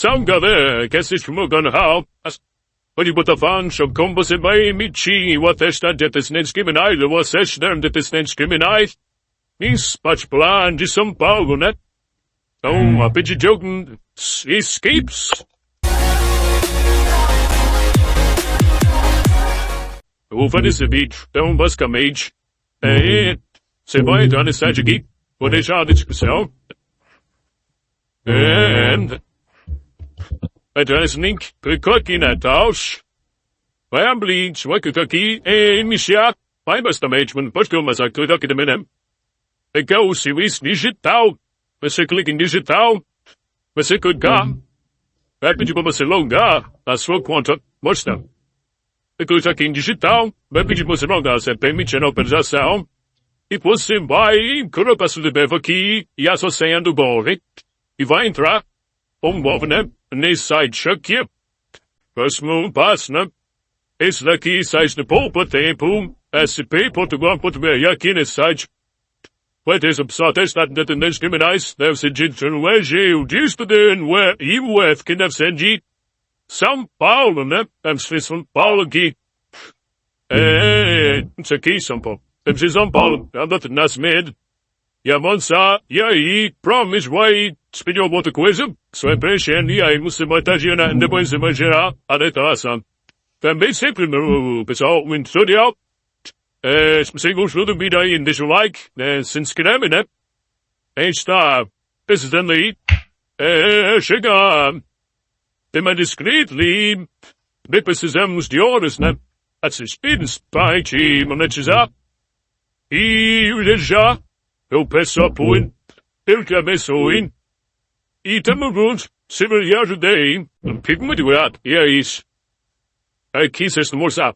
São galera que assiste o meu canal. Pode botar fãs sobre como você vai emitir o atestado de antecedentes criminais ou a certidão de antecedentes criminais. Isso, particular de São Paulo, né? Então, a pedir de algum escapes. Eu vou fazer esse vídeo. Então, basicamente, você vai entrar nesse site aqui. Vou deixar na descrição. Vai entrar nesse link. Clica aqui na touch. Vai abrir. Vai clicar aqui e iniciar. Vai basicamente, mas pode começar a clicar aqui também, né? Pegar o serviço digital. Você clica em digital. Você clicar. Vai pedir para você logar a sua conta. Mostra. Clica aqui em digital. Vai pedir para você logar. Você permite a autorização. E você vai colocar sua CPF aqui e a sua senha do banco. E vai entrar. Vamos, né? Nesse site aqui. Próximo passo, né? Esse daqui, site de poupa tempo. sp.gov.br. Aqui nesse site. Vai ter essa opção, atestado de antecedentes criminais. Deve ser dito no Veja, o desisto e o F, que deve ser de São Paulo, né? Deve ser São Paulo aqui. Isso aqui, São Paulo. Deve ser São Paulo. É a data de nascimento. E avançar. E aí, provavelmente vai pedir alguma outra coisa. Você vai preenchendo. E aí você vai estar gerando. Depois você vai gerar a declaração. Também sempre, pessoal, um tutorial. Se você gostou do vídeo aí, deixa o like, se inscreve, né? A gente está precisando aí, chegar, tema descrito ali, bem precisamos de horas, né? Assistir, para te monetizar. E já, eu peço apoio, Deus te abençoe. E tamo junto, se me ajudei, fico muito grato, e é isso. Aqui vocês não mostrar.